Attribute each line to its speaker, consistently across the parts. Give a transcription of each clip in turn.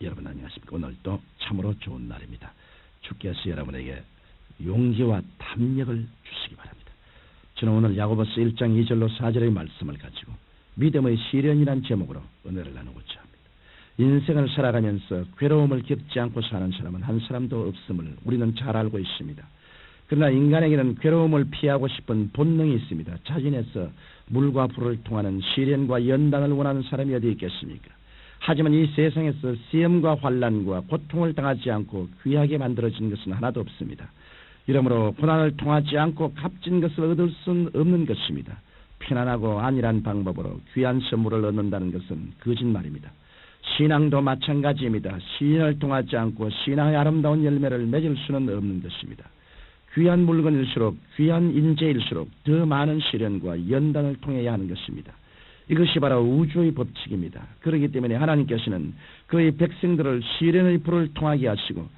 Speaker 1: 여러분 안녕하십니까? 오늘도 참으로 좋은 날입니다. 주께서 여러분에게 용기와 탐력을 주시기 바랍니다. 저는 오늘 야고보서 1장 2절로 4절의 말씀을 가지고 믿음의 시련이란 제목으로 은혜를 나누고자 합니다. 인생을 살아가면서 괴로움을 겪지 않고 사는 사람은 한 사람도 없음을 우리는 잘 알고 있습니다. 그러나 인간에게는 괴로움을 피하고 싶은 본능이 있습니다. 자진해서 물과 불을 통하는 시련과 연단을 원하는 사람이 어디 있겠습니까? 하지만 이 세상에서 시험과 환난과 고통을 당하지 않고 귀하게 만들어진 것은 하나도 없습니다. 이러므로 고난을 통하지 않고 값진 것을 얻을 수는 없는 것입니다. 편안하고 안일한 방법으로 귀한 선물을 얻는다는 것은 거짓말입니다. 신앙도 마찬가지입니다. 시련을 통하지 않고 신앙의 아름다운 열매를 맺을 수는 없는 것입니다. 귀한 물건일수록 귀한 인재일수록 더 많은 시련과 연단을 통해야 하는 것입니다. 이것이 바로 우주의 법칙입니다. 그렇기 때문에 하나님께서는 그의 백성들을 시련의 불을 통하게 하시고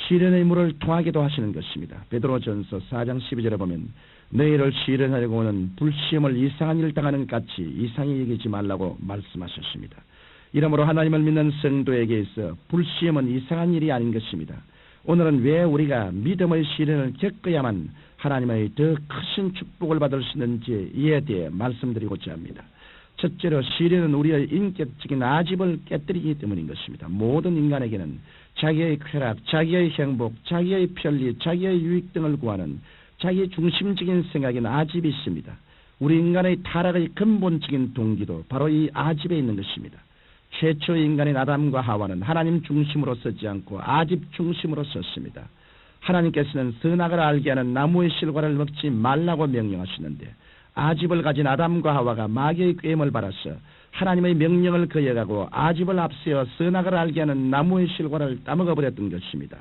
Speaker 1: 시련의 물을 통하게도 하시는 것입니다. 베드로전서 4장 12절에 보면 너희를 시련하려고 오는 불시험을 이상한 일을 당하는 것 같이 이상히 여기지 말라고 말씀하셨습니다. 이러므로 하나님을 믿는 성도에게 있어 불시험은 이상한 일이 아닌 것입니다. 오늘은 왜 우리가 믿음의 시련을 겪어야만 하나님의 더 크신 축복을 받을 수 있는지 이에 대해 말씀드리고자 합니다. 첫째로 시련은 우리의 인격적인 아집을 깨뜨리기 때문인 것입니다. 모든 인간에게는 자기의 쾌락, 자기의 행복, 자기의 편리, 자기의 유익 등을 구하는 자기 중심적인 생각인 아집이 있습니다. 우리 인간의 타락의 근본적인 동기도 바로 이 아집에 있는 것입니다. 최초 인간인 아담과 하와는 하나님 중심으로 서지 않고 아집 중심으로 섰습니다. 하나님께서는 선악을 알게 하는 나무의 실과를 먹지 말라고 명령하시는데 아집을 가진 아담과 하와가 마귀의 꾀임을 받아서 하나님의 명령을 거역하고 아집을 앞세워 선악을 알게 하는 나무의 실과를 따먹어버렸던 것입니다.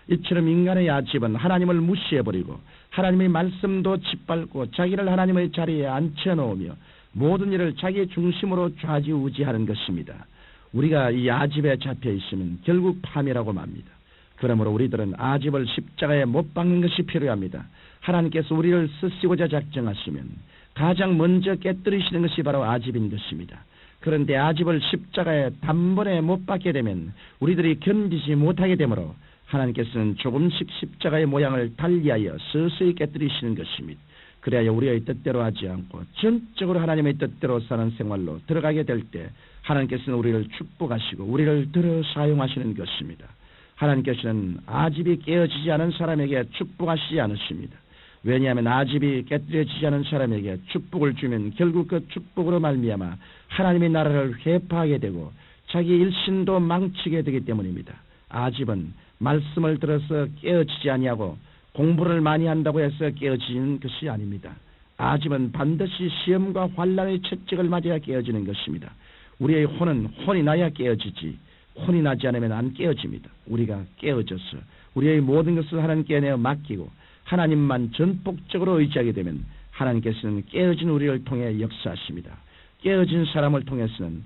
Speaker 1: 이처럼 인간의 아집은 하나님을 무시해버리고 하나님의 말씀도 짓밟고 자기를 하나님의 자리에 앉혀놓으며 모든 일을 자기 중심으로 좌지우지하는 것입니다. 우리가 이 아집에 잡혀있으면 결국 파멸하고 맙니다. 그러므로 우리들은 아집을 십자가에 못 박는 것이 필요합니다. 하나님께서 우리를 쓰시고자 작정하시면 가장 먼저 깨뜨리시는 것이 바로 아집인 것입니다. 그런데 아집을 십자가에 단번에 못 박게 되면 우리들이 견디지 못하게 되므로 하나님께서는 조금씩 십자가의 모양을 달리하여 서서히 깨뜨리시는 것입니다. 그래야 우리의 뜻대로 하지 않고 전적으로 하나님의 뜻대로 사는 생활로 들어가게 될 때 하나님께서는 우리를 축복하시고 우리를 들어 사용하시는 것입니다. 하나님께서는 아집이 깨어지지 않은 사람에게 축복하시지 않으십니다. 왜냐하면 아집이 깨뜨려지지 않은 사람에게 축복을 주면 결국 그 축복으로 말미암아 하나님의 나라를 회파하게 되고 자기 일신도 망치게 되기 때문입니다. 아집은 말씀을 들어서 깨어지지 아니하고 공부를 많이 한다고 해서 깨어지는 것이 아닙니다. 아집은 반드시 시험과 환난의 채찍을 맞아야 깨어지는 것입니다. 우리의 혼은 혼이 나야 깨어지지 혼이 나지 않으면 안 깨어집니다. 우리가 깨어져서 우리의 모든 것을 하나님께 내어 맡기고 하나님만 전폭적으로 의지하게 되면 하나님께서는 깨어진 우리를 통해 역사하십니다. 깨어진 사람을 통해서는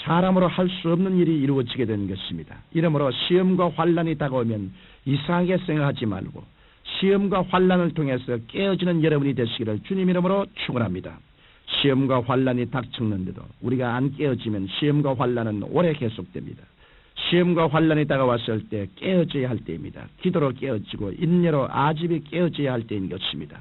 Speaker 1: 사람으로 할 수 없는 일이 이루어지게 되는 것입니다. 이러므로 시험과 환난이 다가오면 이상하게 생각하지 말고 시험과 환난을 통해서 깨어지는 여러분이 되시기를 주님 이름으로 축원합니다. 시험과 환난이 닥쳤는데도 우리가 안 깨어지면 시험과 환난은 오래 계속됩니다. 시험과 환난이 다가왔을 때 깨어져야 할 때입니다. 기도로 깨어지고 인내로 아집이 깨어져야 할 때인 것입니다.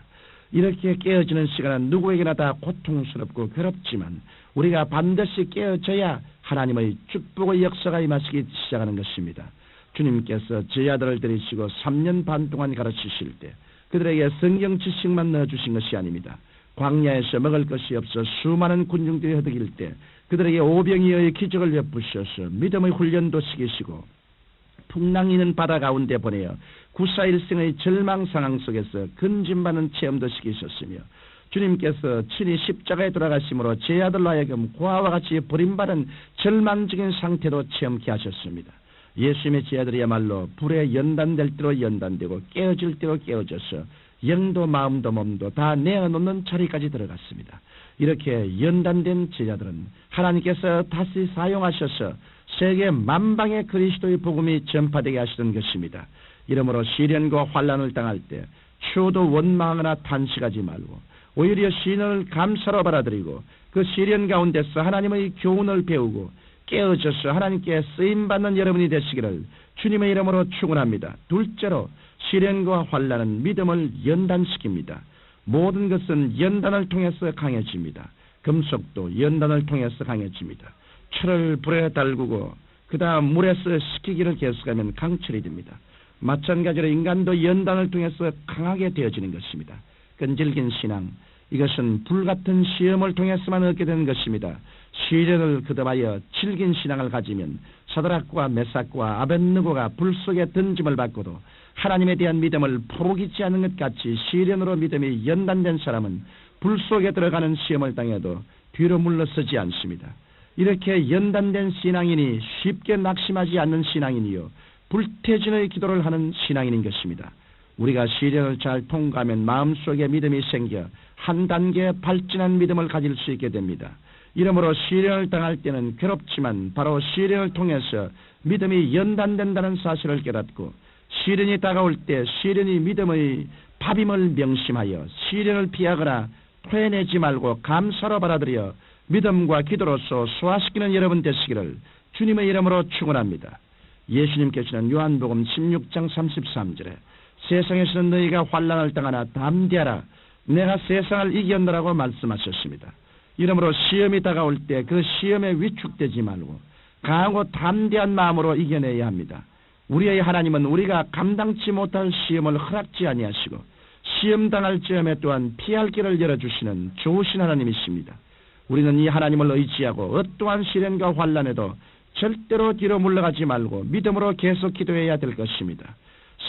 Speaker 1: 이렇게 깨어지는 시간은 누구에게나 다 고통스럽고 괴롭지만 우리가 반드시 깨어져야 하나님의 축복의 역사가 임하시기 시작하는 것입니다. 주님께서 제자들을 데리시고 3년 반 동안 가르치실 때 그들에게 성경 지식만 넣어주신 것이 아닙니다. 광야에서 먹을 것이 없어 수많은 군중들이 허덕일 때 그들에게 오병이어의 기적을 베푸셔서 믿음의 훈련도 시키시고 풍랑이는 바다 가운데 보내어 구사일생의 절망 상황 속에서 근심받는 체험도 시키셨으며 주님께서 친히 십자가에 돌아가심으로 제 아들로 하여금 고아와 같이 버림받은 절망적인 상태도 체험케 하셨습니다. 예수님의 제자들이야말로 불에 연단될 대로 연단되고 깨어질 대로 깨어져서 영도 마음도 몸도 다 내어놓는 자리까지 들어갔습니다. 이렇게 연단된 제자들은 하나님께서 다시 사용하셔서 세계 만방의 그리스도의 복음이 전파되게 하시던 것입니다. 이러므로 시련과 환난을 당할 때 추워도 원망하거나 탄식하지 말고 오히려 시련을 감사로 받아들이고 그 시련 가운데서 하나님의 교훈을 배우고 깨어져서 하나님께 쓰임받는 여러분이 되시기를 주님의 이름으로 축원합니다. 둘째로, 시련과 환난은 믿음을 연단시킵니다. 모든 것은 연단을 통해서 강해집니다. 금속도 연단을 통해서 강해집니다. 철을 불에 달구고 그 다음 물에서 식히기를 계속하면 강철이 됩니다. 마찬가지로 인간도 연단을 통해서 강하게 되어지는 것입니다. 끈질긴 신앙, 이것은 불같은 시험을 통해서만 얻게 되는 것입니다. 시련을 거듭하여 질긴 신앙을 가지면 사드락과 메삭과 아벳느고가 불 속에 던짐을 받고도 하나님에 대한 믿음을 포기치 않는 것 같이 시련으로 믿음이 연단된 사람은 불 속에 들어가는 시험을 당해도 뒤로 물러서지 않습니다. 이렇게 연단된 신앙인이 쉽게 낙심하지 않는 신앙인이요 불태진의 기도를 하는 신앙인인 것입니다. 우리가 시련을 잘 통과하면 마음속에 믿음이 생겨 한 단계 발전한 믿음을 가질 수 있게 됩니다. 이러므로 시련을 당할 때는 괴롭지만 바로 시련을 통해서 믿음이 연단된다는 사실을 깨닫고 시련이 다가올 때 시련이 믿음의 밥임을 명심하여 시련을 피하거나 토해내지 말고 감사로 받아들여 믿음과 기도로서 소화시키는 여러분 되시기를 주님의 이름으로 축원합니다. 예수님께서는 요한복음 16장 33절에 세상에서는 너희가 환난을 당하나 담대하라 내가 세상을 이겼노라고 말씀하셨습니다. 이러므로 시험이 다가올 때 그 시험에 위축되지 말고 강하고 담대한 마음으로 이겨내야 합니다. 우리의 하나님은 우리가 감당치 못할 시험을 허락지 아니하시고 시험 당할 즈음에 또한 피할 길을 열어주시는 좋으신 하나님이십니다. 우리는 이 하나님을 의지하고 어떠한 시련과 환난에도 절대로 뒤로 물러가지 말고 믿음으로 계속 기도해야 될 것입니다.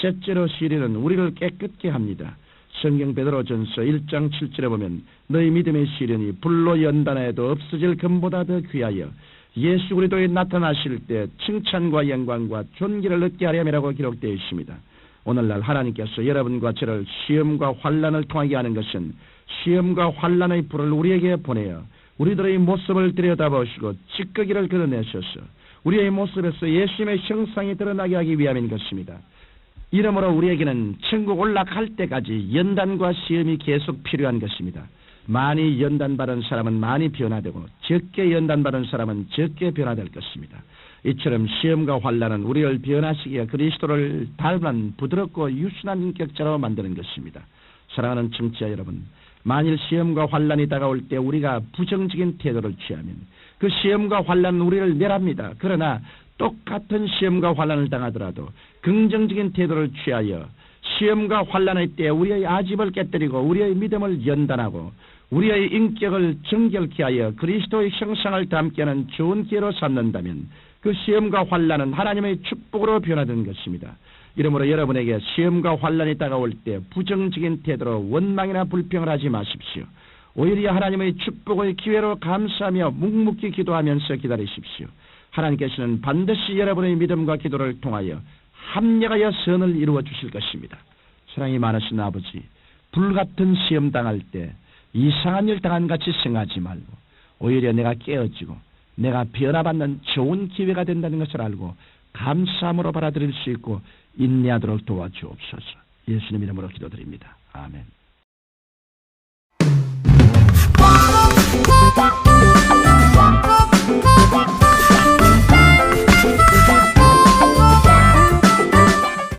Speaker 1: 셋째로 시련은 우리를 깨끗게 합니다. 성경 베드로전서 1장 7절에 보면 너희 믿음의 시련이 불로 연단하여도 없어질 금보다 더 귀하여 예수 그리스도에 나타나실 때 칭찬과 영광과 존귀를 얻게 하려면이라고 기록되어 있습니다. 오늘날 하나님께서 여러분과 저를 시험과 환난을 통하게 하는 것은 시험과 환난의 불을 우리에게 보내어 우리들의 모습을 들여다보시고 찌꺼기를 걷어내셔서 우리의 모습에서 예수님의 형상이 드러나게 하기 위함인 것입니다. 이러므로 우리에게는 천국 올라갈 때까지 연단과 시험이 계속 필요한 것입니다. 많이 연단받은 사람은 많이 변화되고 적게 연단받은 사람은 적게 변화될 것입니다. 이처럼 시험과 환난은 우리를 변화시키어 그리스도를 닮은 부드럽고 유순한 인격자로 만드는 것입니다. 사랑하는 청취자 여러분, 만일 시험과 환난이 다가올 때 우리가 부정적인 태도를 취하면 그 시험과 환난은 우리를 멸합니다. 그러나 똑같은 시험과 환난을 당하더라도 긍정적인 태도를 취하여 시험과 환난의 때 우리의 아집을 깨뜨리고 우리의 믿음을 연단하고 우리의 인격을 정결케 하여 그리스도의 형상을 담게 하는 좋은 기회로 삼는다면 그 시험과 환난은 하나님의 축복으로 변화되는 것입니다. 이러므로 여러분에게 시험과 환난이 다가올 때 부정적인 태도로 원망이나 불평을 하지 마십시오. 오히려 하나님의 축복의 기회로 감사하며 묵묵히 기도하면서 기다리십시오. 하나님께서는 반드시 여러분의 믿음과 기도를 통하여 합력하여 선을 이루어 주실 것입니다. 사랑이 많으신 아버지, 불같은 시험 당할 때 이상한 일 당한 같이 생각하지 말고 오히려 내가 깨어지고 내가 변화받는 좋은 기회가 된다는 것을 알고 감사함으로 받아들일 수 있고 인내하도록 도와주옵소서. 예수님 이름으로 기도드립니다. 아멘.